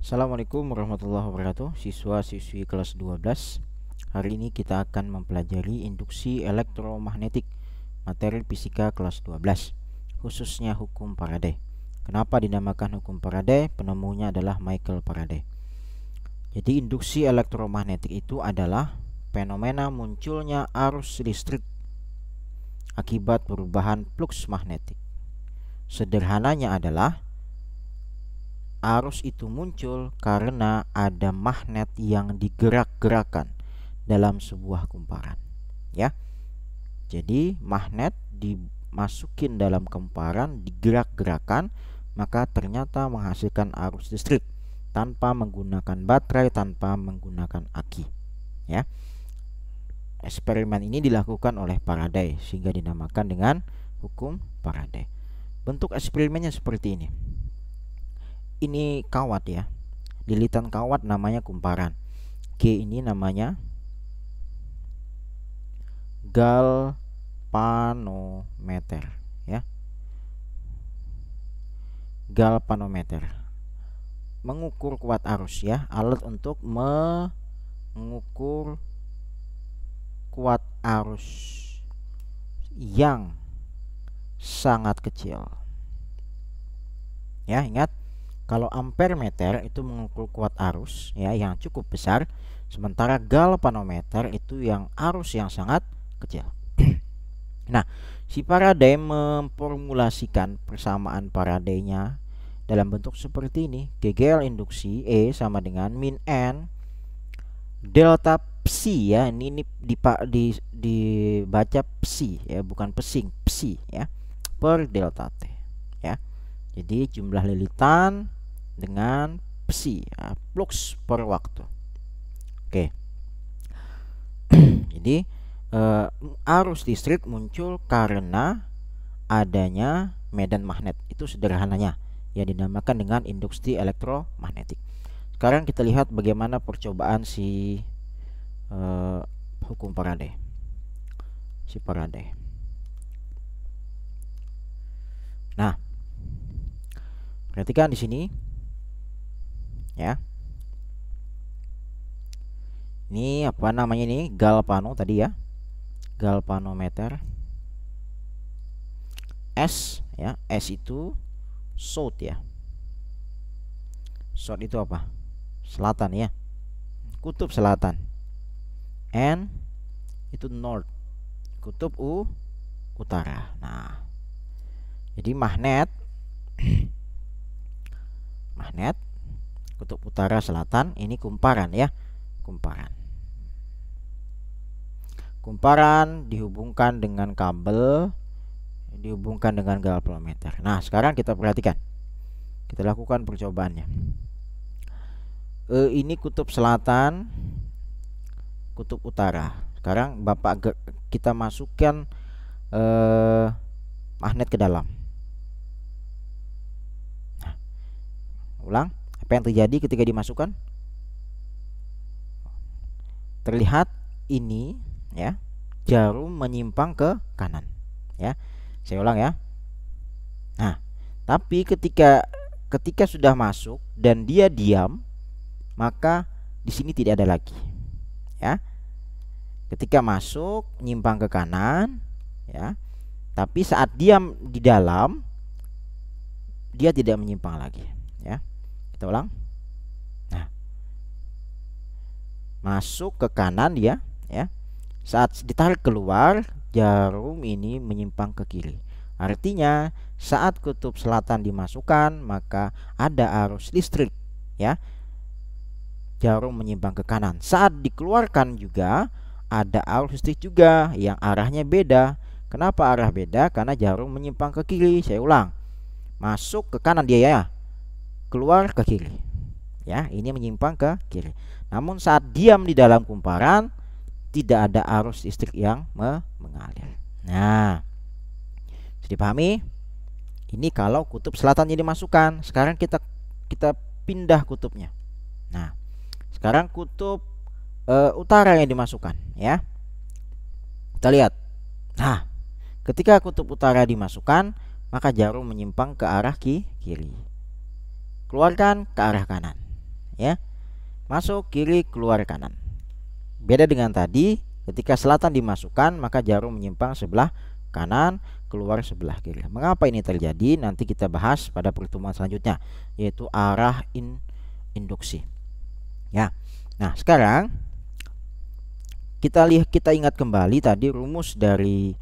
Assalamualaikum warahmatullahi wabarakatuh, siswa-siswi kelas 12. Hari ini kita akan mempelajari induksi elektromagnetik, materi fisika kelas 12, khususnya hukum Faraday. Kenapa dinamakan hukum Faraday? Penemunya adalah Michael Faraday. Jadi induksi elektromagnetik itu adalah fenomena munculnya arus listrik akibat perubahan fluks magnetik. Sederhananya adalah arus itu muncul karena ada magnet yang digerak-gerakan dalam sebuah kumparan, ya. Jadi magnet dimasukin dalam kumparan, digerak-gerakan, maka ternyata menghasilkan arus listrik tanpa menggunakan baterai, tanpa menggunakan aki, ya. Eksperimen ini dilakukan oleh Faraday sehingga dinamakan dengan hukum Faraday. Bentuk eksperimennya seperti ini. Ini kawat, ya. Lilitan kawat namanya kumparan. G ini namanya galvanometer, ya. Galvanometer mengukur kuat arus, ya. Alat untuk mengukur kuat arus yang sangat kecil, ya. Ingat, kalau ampere meter itu mengukur kuat arus, ya, yang cukup besar, sementara galvanometer itu yang arus yang sangat kecil. Nah, si Faraday memformulasikan persamaan Faraday-nya dalam bentuk seperti ini. GGL induksi E sama dengan min N delta psi, ya. Ini dibaca psi, ya, bukan pesing, psi, ya, per delta T, ya. Jadi jumlah lilitan dengan psi, ya, flux per waktu. Oke. Jadi arus listrik muncul karena adanya medan magnet. Itu sederhananya, yang dinamakan dengan induksi elektromagnetik. Sekarang kita lihat bagaimana percobaan si hukum Faraday. Si Faraday. Nah, perhatikan di sini, ya. Ini apa namanya, ini galvano tadi, ya. Galvanometer. S, ya. S itu south, ya. South itu apa? Selatan, ya. Kutub selatan. N itu north. Kutub utara. Nah, jadi magnet kutub utara selatan, ini kumparan, ya. Kumparan dihubungkan dengan kabel, dihubungkan dengan galvanometer. Nah, sekarang kita perhatikan, kita lakukan percobaannya. Ini kutub selatan, kutub utara. Sekarang kita masukkan magnet ke dalam. Nah, ulang, apa yang terjadi ketika dimasukkan? Terlihat ini, ya, jarum menyimpang ke kanan, ya. Saya ulang, ya. Nah, tapi ketika sudah masuk dan dia diam, maka di sini tidak ada lagi, ya. Ketika masuk nyimpang ke kanan, ya. Tapi saat diam di dalam, dia tidak menyimpang lagi, ya. Kita ulang. Nah, masuk ke kanan dia, ya. Saat ditarik keluar, jarum ini menyimpang ke kiri. Artinya saat kutub selatan dimasukkan, maka ada arus listrik, ya. Jarum menyimpang ke kanan. Saat dikeluarkan juga ada arus listrik juga yang arahnya beda. Kenapa arah beda? Karena jarum menyimpang ke kiri. Saya ulang. Masuk ke kanan dia, ya. Keluar ke kiri, ya. Ini menyimpang ke kiri. Namun saat diam di dalam kumparan, tidak ada arus listrik yang mengalir. Nah, sudah dipahami? Ini kalau kutub selatannya dimasukkan. Sekarang kita pindah kutubnya. Nah, sekarang kutub utara yang dimasukkan, ya. Kita lihat. Nah, ketika kutub utara dimasukkan, maka jarum menyimpang ke arah kiri. Keluarkan ke arah kanan. ya. Masuk kiri, keluar kanan. Beda dengan tadi, ketika selatan dimasukkan maka jarum menyimpang sebelah kanan, keluar sebelah kiri. Mengapa ini terjadi? Nanti kita bahas pada pertemuan selanjutnya, yaitu arah induksi. Ya. Nah, sekarang kita ingat kembali tadi rumus dari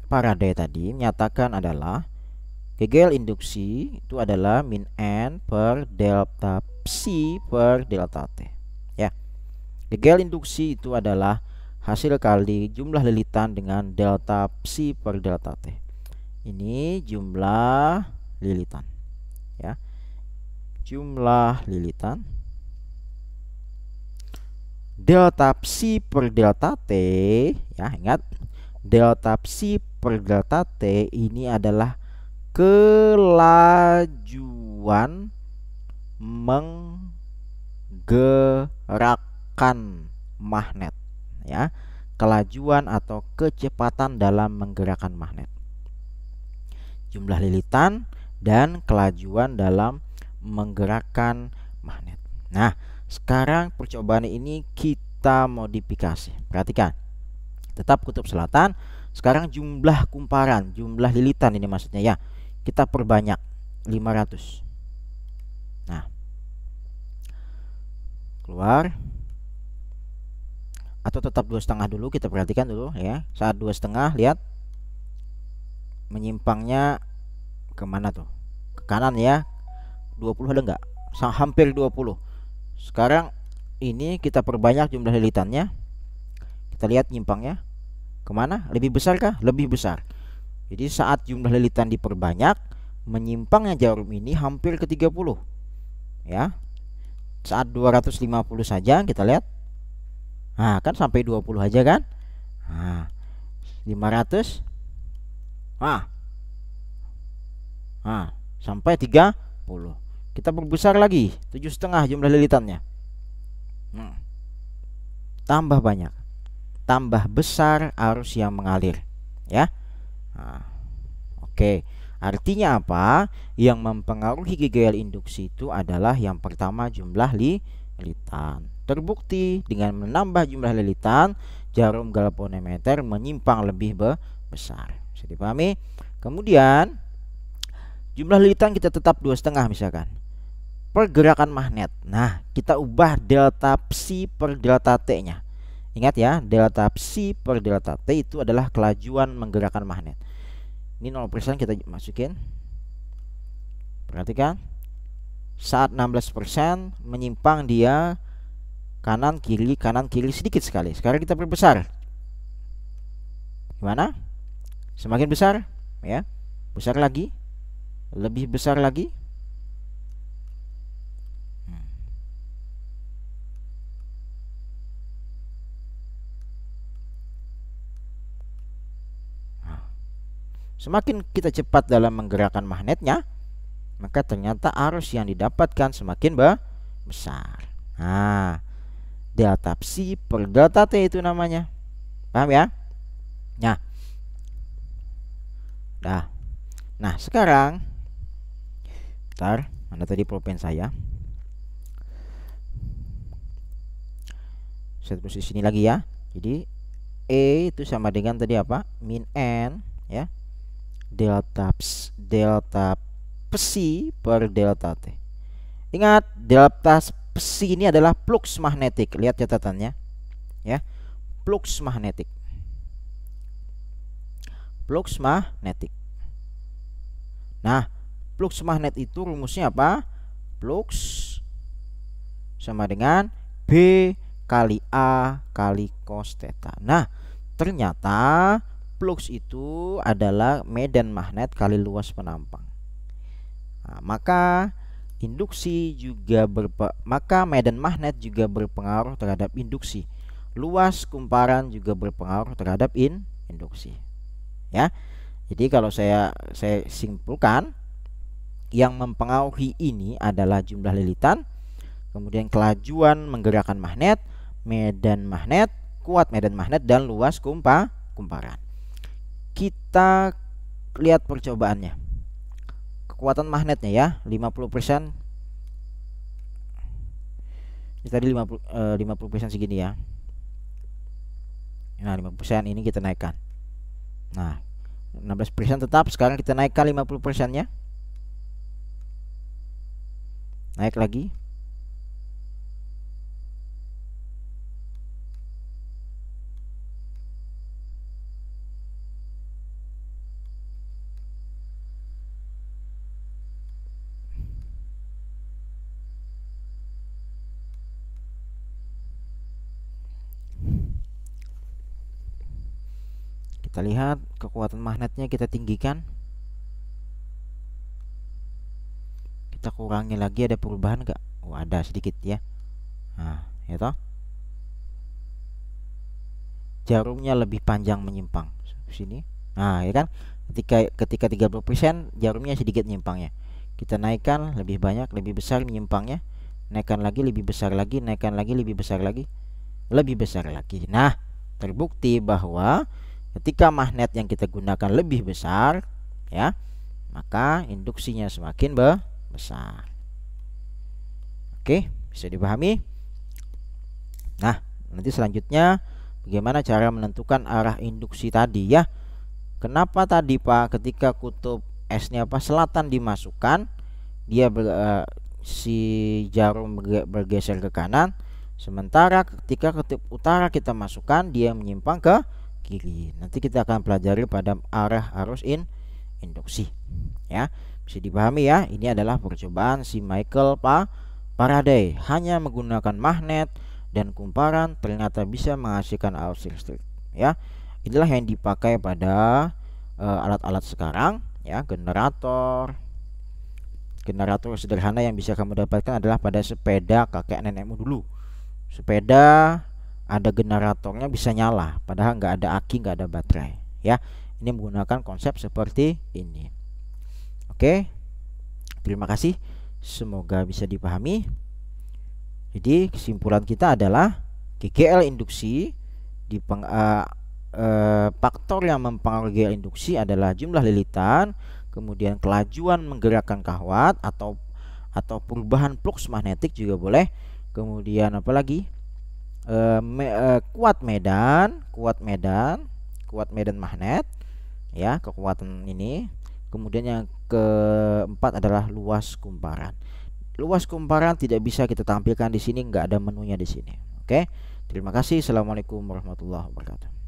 Faraday tadi menyatakan adalah kegel induksi itu adalah min N per delta psi per delta T. Ya. Kegel induksi itu adalah hasil kali jumlah lilitan dengan delta psi per delta T. Ini jumlah lilitan. Ya. Jumlah lilitan. Delta psi per delta T, ya, ingat, delta psi per delta T ini adalah kelajuan menggerakkan magnet, ya, kelajuan atau kecepatan dalam menggerakkan magnet. Jumlah lilitan dan kelajuan dalam menggerakkan magnet. Nah, sekarang percobaan ini kita modifikasi. Perhatikan, tetap kutub selatan. Sekarang jumlah kumparan, jumlah lilitan ini maksudnya, ya, kita perbanyak 500. Nah, keluar. Atau tetap 2,5 dulu, kita perhatikan dulu, ya. Saat 2,5, lihat menyimpangnya kemana tuh? Ke kanan, ya. 20 ada nggak? Hampir 20. Sekarang ini kita perbanyak jumlah lilitannya. Kita lihat nyimpangnya kemana? Lebih besar kah? Lebih besar. Jadi saat jumlah lilitan diperbanyak, menyimpangnya jarum ini hampir ke 30. Ya. Saat 250 saja kita lihat. Nah, kan sampai 20 aja kan? Nah, 500. Sampai 30. Kita perbesar lagi, 7,5 jumlah lilitannya. Tambah banyak, tambah besar arus yang mengalir, ya. Oke, artinya apa? Yang mempengaruhi kegel induksi itu adalah yang pertama jumlah lilitan. Terbukti dengan menambah jumlah lilitan, jarum galvanometer menyimpang lebih besar. Bisa dipahami? Kemudian jumlah lilitan kita tetap 2,5 misalkan. Pergerakan magnet. Nah, kita ubah delta psi per delta T-nya. Ingat ya, delta psi per delta T itu adalah kelajuan menggerakkan magnet. Ini 0% kita masukin. Perhatikan. Saat 16% menyimpang dia kanan kiri sedikit sekali. Sekarang kita perbesar. Gimana? Semakin besar, ya. Besar lagi. Lebih besar lagi. Semakin kita cepat dalam menggerakkan magnetnya, maka ternyata arus yang didapatkan semakin besar. Nah, delta psi per delta T itu namanya. Paham ya? Nah, sekarang bentar, mana tadi pulpen saya? Saya terus di sini lagi ya. Jadi E itu sama dengan tadi apa? Min N, ya. Delta psi per delta T. Ingat, delta psi ini adalah flux magnetik. Lihat catatannya, ya. Flux magnetik. Flux magnetik. Nah, flux magnet itu rumusnya apa? Flux sama dengan B kali A kali cos theta. Nah, ternyata flux itu adalah medan magnet kali luas penampang. Nah, maka medan magnet juga berpengaruh terhadap induksi. Luas kumparan juga berpengaruh terhadap induksi. Ya. Jadi kalau saya simpulkan, yang mempengaruhi ini adalah jumlah lilitan, kemudian kelajuan menggerakkan magnet, medan magnet, kuat medan magnet, dan luas kumparan. Kita lihat percobaannya. Kekuatan magnetnya ya, 50% Ini tadi 50% segini ya. Nah 50% ini kita naikkan. Nah 16% tetap, sekarang kita naikkan 50%-nya. Naik lagi. Kita lihat kekuatan magnetnya kita tinggikan. Kita kurangi lagi, ada perubahan nggak? Oh ada sedikit ya. Nah ya toh, jarumnya lebih panjang menyimpang sini. Nah ya kan, ketika 30% jarumnya sedikit menyimpangnya. Kita naikkan lebih banyak, lebih besar menyimpangnya. Naikkan lagi lebih besar lagi, naikkan lagi lebih besar lagi, lebih besar lagi. Nah terbukti bahwa ketika magnet yang kita gunakan lebih besar ya, maka induksinya semakin besar. Oke, bisa dipahami? Nah, nanti selanjutnya bagaimana cara menentukan arah induksi tadi ya. Kenapa tadi Pak ketika kutub S-nya selatan dimasukkan, dia si jarum bergeser ke kanan, sementara ketika kutub utara kita masukkan, dia menyimpang ke kiri. Nanti kita akan pelajari pada arah arus induksi ya. Bisa dipahami ya, ini adalah percobaan si Michael Faraday. Hanya menggunakan magnet dan kumparan ternyata bisa menghasilkan arus listrik ya. Inilah yang dipakai pada alat-alat sekarang ya. Generator sederhana yang bisa kamu dapatkan adalah pada sepeda kakek nenekmu dulu. Sepeda ada generatornya, bisa nyala padahal nggak ada aki, nggak ada baterai ya. Ini menggunakan konsep seperti ini. Oke, terima kasih, semoga bisa dipahami. Jadi kesimpulan kita adalah GGL induksi faktor yang mempengaruhi GGL induksi adalah jumlah lilitan, kemudian kelajuan menggerakkan kahwat atau perubahan flux magnetik juga boleh, kemudian apalagi kuat medan magnet ya, kekuatan ini. Kemudian yang keempat adalah luas kumparan. Luas kumparan tidak bisa kita tampilkan di sini, nggak ada menunya di sini. Oke, terima kasih. Assalamualaikum warahmatullahi wabarakatuh.